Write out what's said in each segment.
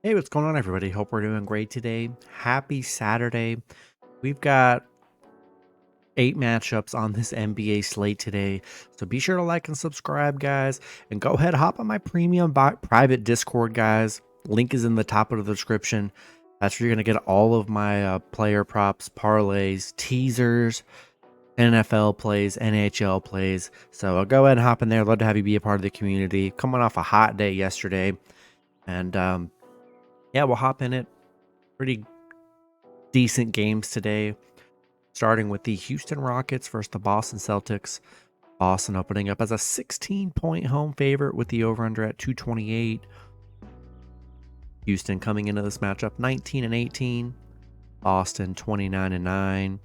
Hey, what's going on, everybody? Hope we're doing great today. Happy Saturday. We've got 8 matchups on this NBA slate today. So be sure to like and subscribe, guys. And go ahead, hop on my premium private Discord, guys. Link is in the top of the description. That's where you're going to get all of my player props, parlays, teasers, NFL plays, NHL plays. So go ahead and hop in there. Love to have you be a part of the community. Coming off a hot day yesterday. And yeah, we'll hop in it. Pretty decent games today, starting with the Houston Rockets versus the Boston Celtics. Boston opening up as a 16-point home favorite with the over-under at 228. Houston coming into this matchup 19-18. Boston 29-9.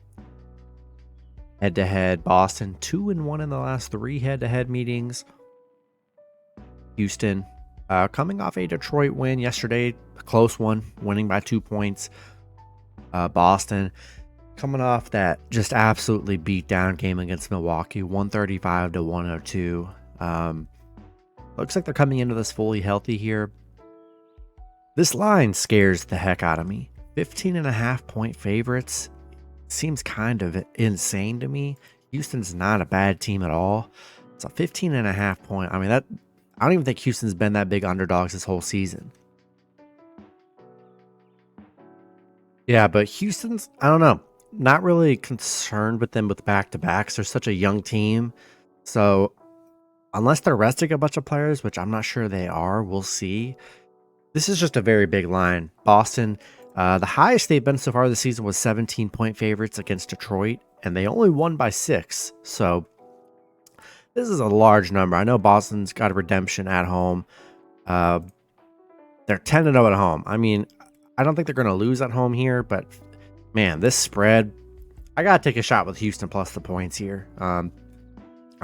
Head-to-head, Boston 2-1 in the last 3 head-to-head meetings. Houston coming off a Detroit win yesterday, a close one, winning by 2 points. Boston coming off that just absolutely beat down game against Milwaukee, 135-102. Looks like they're coming into this fully healthy here. This line scares the heck out of me. 15.5-point favorites seems kind of insane to me. Houston's not a bad team at all. It's a 15.5-point. I mean, I don't even think Houston's been that big underdogs this whole season. Yeah, but Houston's, I don't know, not really concerned with them with back-to-backs. They're such a young team. So unless they're resting a bunch of players, which I'm not sure they are, we'll see. This is just a very big line. Boston, the highest they've been so far this season was 17-point favorites against Detroit, and they only won by 6. So this is a large number. I know Boston's got a redemption at home. They're 10-0 at home. I mean, I don't think they're going to lose at home here, but man, this spread, I got to take a shot with Houston plus the points here. I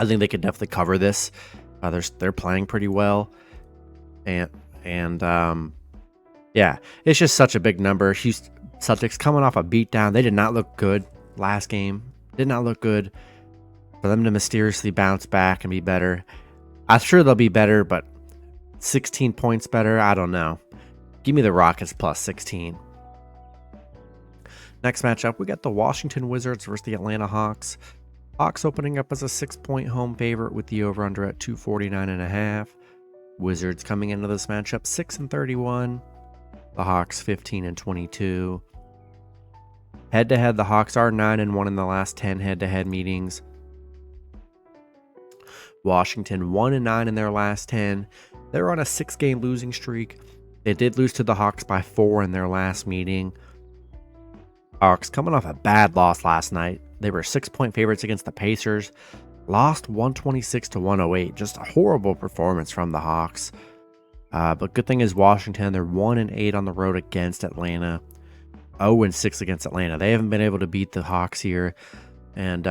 think they could definitely cover this. They're playing pretty well. And yeah, it's just such a big number. Houston Celtics coming off a beatdown. They did not look good last game. Did not look good. For them to mysteriously bounce back and be better, I'm sure they'll be better, but 16 points better, I don't know. Give me the Rockets plus 16. Next matchup, we got the Washington Wizards versus the Atlanta Hawks. Hawks opening up as a 6-point home favorite with the over-under at 249.5. Wizards coming into this matchup 6-31. The Hawks 15-22. Head-to-head, the Hawks are 9-1 in the last 10 head-to-head meetings. Washington 1-9 in their last 10. They're on a 6-game losing streak. They did lose to the Hawks by 4 in their last meeting. Hawks coming off a bad loss last night. They were 6-point favorites against the Pacers. Lost 126-108. Just a horrible performance from the Hawks. But good thing is Washington, they're 1-8 on the road against Atlanta. 0-6 against Atlanta. They haven't been able to beat the Hawks here. And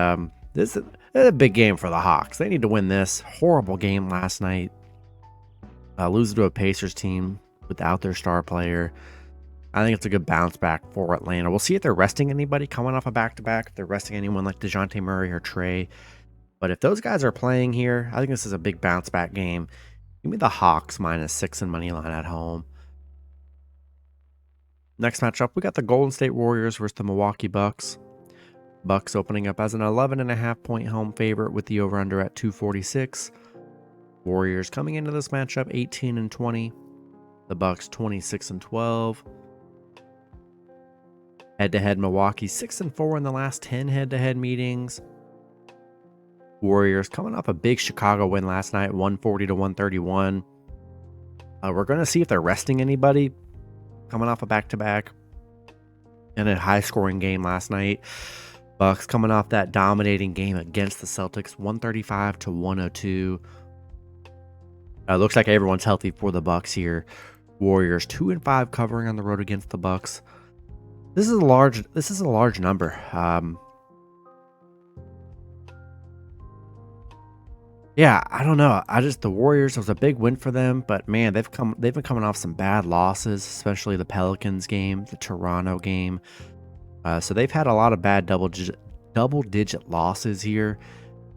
this is a big game for the Hawks. They need to win this. Horrible game last night. Losing to a Pacers team without their star player. I think it's a good bounce back for Atlanta. We'll see if they're resting anybody coming off a back-to-back. If they're resting anyone like DeJounte Murray or Trey. But if those guys are playing here, I think this is a big bounce back game. Give me the Hawks -6 in money line at home. Next matchup, we got the Golden State Warriors versus the Milwaukee Bucks. Bucks opening up as an 11.5-point home favorite with the over-under at 246. Warriors coming into this matchup 18-20. The Bucks 26-12. Head-to-head, Milwaukee 6-4 in the last 10 head-to-head meetings. Warriors coming off a big Chicago win last night, 140-131. We're going to see if they're resting anybody coming off a back-to-back and a high-scoring game last night. Bucks coming off that dominating game against the Celtics, 135-102. Looks like everyone's healthy for the Bucks here. Warriors 2-5 covering on the road against the Bucks. This is a large number. Yeah, I don't know. The Warriors was a big win for them, but man, they've been coming off some bad losses, especially the Pelicans game, the Toronto game. So they've had a lot of bad double-digit losses here.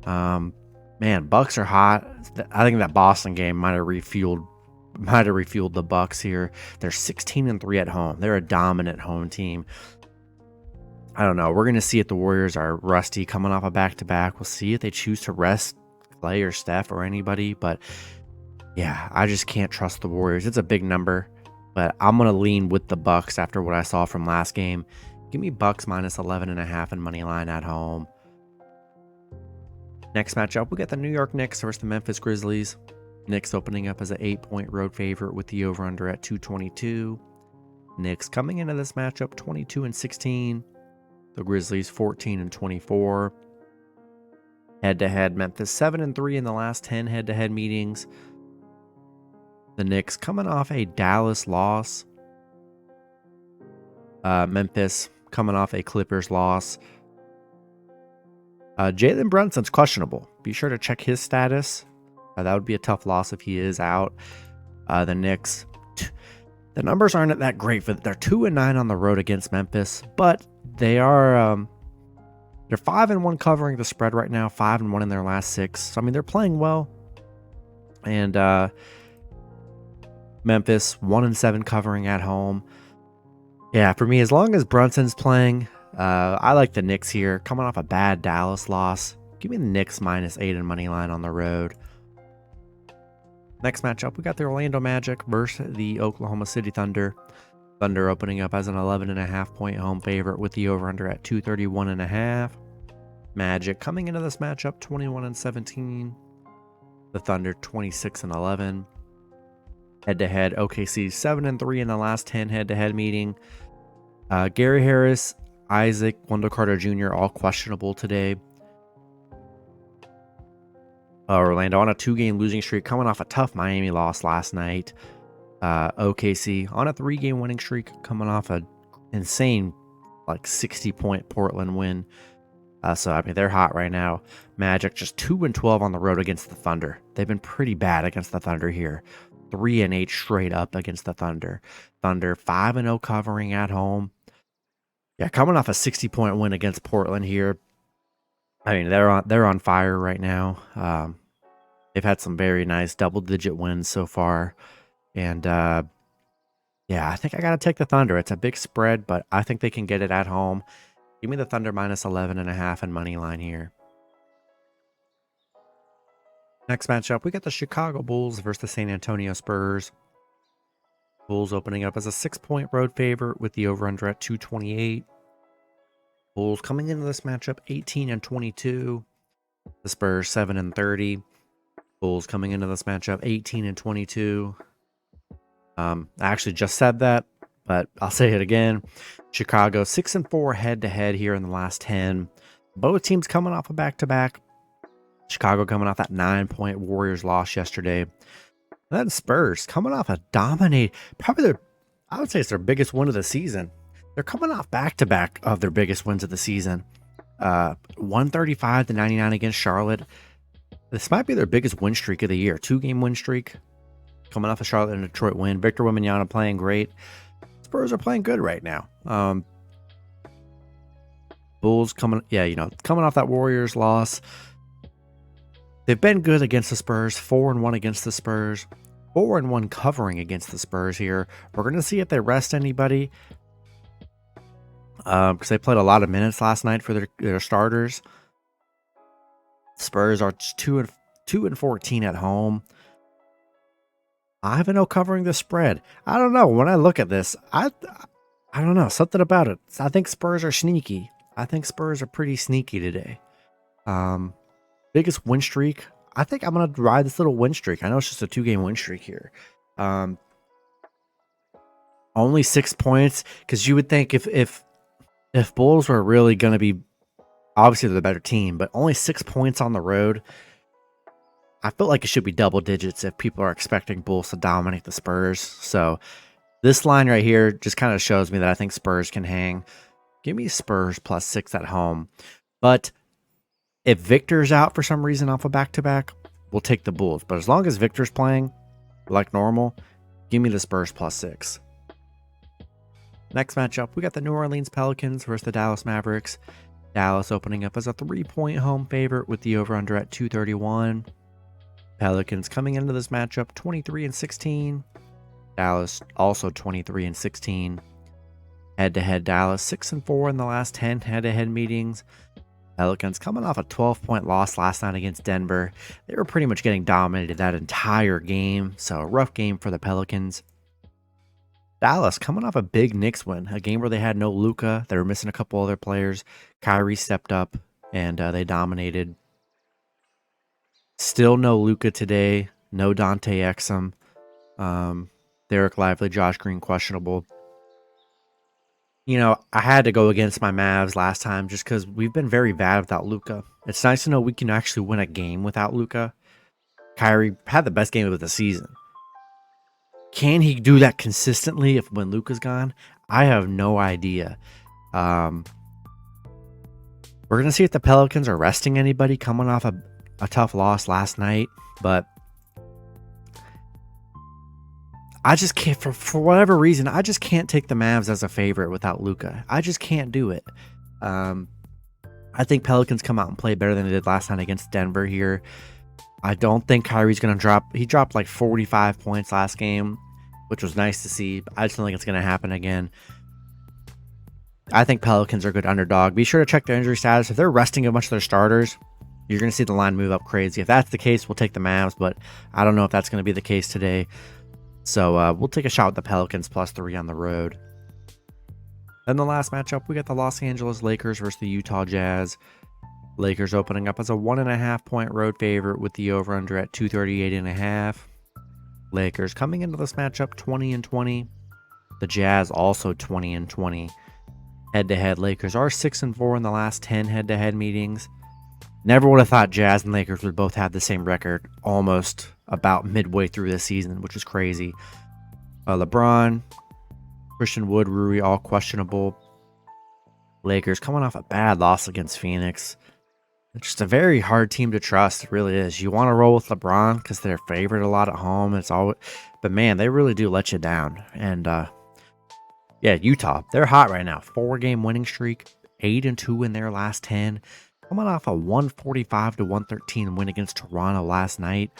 Man, Bucks are hot. I think that Boston game might have refueled have refueled the Bucks here. They're 16-3 at home. They're a dominant home team. I don't know. We're going to see if the Warriors are rusty coming off a back-to-back. We'll see if they choose to rest Clay or Steph or anybody. But yeah, I just can't trust the Warriors. It's a big number, but I'm going to lean with the Bucks after what I saw from last game. Give me Bucks minus 11.5 in money line at home. Next matchup, we got the New York Knicks versus the Memphis Grizzlies. Knicks opening up as an 8-point road favorite with the over-under at 222. Knicks coming into this matchup 22-16. The Grizzlies 14-24. Head-to-head, Memphis 7-3 in the last 10 head-to-head meetings. The Knicks coming off a Dallas loss. Memphis coming off a Clippers loss. Jalen Brunson's questionable. Be sure to check his status. That would be a tough loss if he is out. The Knicks, the numbers aren't that great for. They're 2-9 on the road against Memphis, but they are they're 5-1 covering the spread right now. 5-1 in their last 6. So I mean, they're playing well. And Memphis 1-7 covering at home. Yeah, for me, as long as Brunson's playing, I like the Knicks here. Coming off a bad Dallas loss, give me the Knicks minus 8 in money line on the road. Next matchup, we got the Orlando Magic versus the Oklahoma City Thunder. Thunder opening up as an 11.5 point home favorite with the over-under at 231.5. Magic coming into this matchup 21-17. The Thunder 26-11. Head-to-head, OKC 7-3 in the last 10 head-to-head meeting. Gary Harris, Isaac, Wendell Carter Jr. all questionable today. Orlando on a 2-game losing streak, coming off a tough Miami loss last night. OKC on a 3-game winning streak, coming off an insane 60-point Portland win. So I mean, they're hot right now. Magic just 2-12 on the road against the Thunder. They've been pretty bad against the Thunder here. 3-8 straight up against the Thunder. Thunder 5-0 covering at home. Yeah, coming off a 60-point win against Portland here. I mean, they're on fire right now. They've had some very nice double-digit wins so far, and yeah, I think I gotta take the Thunder. It's a big spread, but I think they can get it at home. Give me the Thunder minus 11.5 in money line here. Next matchup, we got the Chicago Bulls versus the San Antonio Spurs. Bulls opening up as a 6-point road favorite with the over-under at 228. Bulls coming into this matchup 18-22. The Spurs 7-30. Bulls coming into this matchup 18-22. I actually just said that, but I'll say it again. Chicago 6-4 head-to-head here in the last 10. Both teams coming off a back-to-back. Chicago coming off that 9-point Warriors loss yesterday. And then Spurs coming off a dominate, I would say it's their biggest win of the season. They're coming off back-to-back of their biggest wins of the season. 135-99 against Charlotte. This might be their biggest win streak of the year. 2-game win streak. Coming off a Charlotte and Detroit win. Victor Wembanyama playing great. Spurs are playing good right now. Bulls coming off that Warriors loss. They've been good against the Spurs. 4-1 against the Spurs. 4-1 covering against the Spurs here. We're going to see if they rest anybody. Because they played a lot of minutes last night for their starters. Spurs are 2-14 at home. 5-0 covering the spread. I don't know. When I look at this, I don't know. Something about it. I think Spurs are sneaky. I think Spurs are pretty sneaky today. Biggest win streak. I think I'm going to ride this little win streak. I know it's just a 2-game win streak here. Only 6 points. Because you would think if Bulls were really going to be, obviously they're the better team, but only 6 points on the road, I feel like it should be double digits if people are expecting Bulls to dominate the Spurs. So this line right here just kind of shows me that I think Spurs can hang. Give me Spurs plus 6 at home. But if Victor's out for some reason off a back-to-back, we'll take the Bulls. But as long as Victor's playing like normal, give me the Spurs plus 6. Next matchup, we got the New Orleans Pelicans versus the Dallas Mavericks. Dallas opening up as a 3-point home favorite with the over-under at 231. Pelicans coming into this matchup 23-16. Dallas also 23-16. Head-to-head Dallas 6-4 in the last 10 head-to-head meetings. Pelicans coming off a 12-point loss last night against Denver. They were pretty much getting dominated that entire game, so a rough game for the Pelicans. Dallas coming off a big Knicks win, a game where they had no Luka. They were missing a couple other players. Kyrie stepped up, and they dominated. Still no Luka today. No Dante Exum. Derek Lively, Josh Green questionable. You know, I had to go against my Mavs last time just because we've been very bad without Luka. It's nice to know we can actually win a game without Luka. Kyrie had the best game of the season. Can he do that consistently when Luka's gone? I have no idea. We're going to see if the Pelicans are resting anybody coming off a tough loss last night, but I just can't, for whatever reason, I just can't take the Mavs as a favorite without Luka. I just can't do it. I think Pelicans come out and play better than they did last night against Denver here. I don't think Kyrie's going to drop. He dropped like 45 points last game, which was nice to see. But I just don't think it's going to happen again. I think Pelicans are a good underdog. Be sure to check their injury status. If they're resting a bunch of their starters, you're going to see the line move up crazy. If that's the case, we'll take the Mavs, but I don't know if that's going to be the case today. So we'll take a shot with the Pelicans +3 on the road. Then the last matchup, we got the Los Angeles Lakers versus the Utah Jazz. Lakers opening up as a 1.5-point road favorite with the over-under at 238.5. Lakers coming into this matchup 20-20. The Jazz also 20-20. Head-to-head, Lakers are 6-4 in the last 10 head-to-head meetings. Never would have thought Jazz and Lakers would both have the same record almost about midway through this season, which is crazy. LeBron, Christian Wood, Rui, all questionable. Lakers coming off a bad loss against Phoenix. It's just a very hard team to trust. It really is. You want to roll with LeBron because they're favored a lot at home. It's all, but man, they really do let you down. And yeah, Utah, they're hot right now. 4-game winning streak, 8-2 in their last 10. Coming off a 145-113 win against Toronto last night.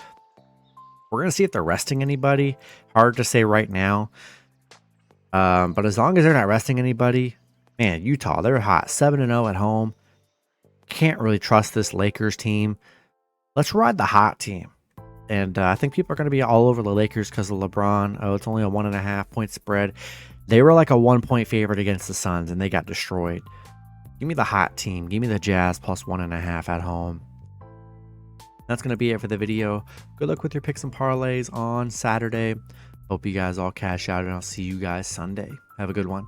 We're going to see if they're resting anybody. Hard to say right now. But as long as they're not resting anybody, man, Utah, they're hot. 7-0 at home. Can't really trust this Lakers team. Let's ride the hot team. And I think people are going to be all over the Lakers because of LeBron. Oh, it's only a 1.5-point spread. They were like a 1-point favorite against the Suns, and they got destroyed. Give me the hot team. Give me the Jazz +1.5 at home. That's going to be it for the video. Good luck with your picks and parlays on Saturday. Hope you guys all cash out, and I'll see you guys Sunday. Have a good one.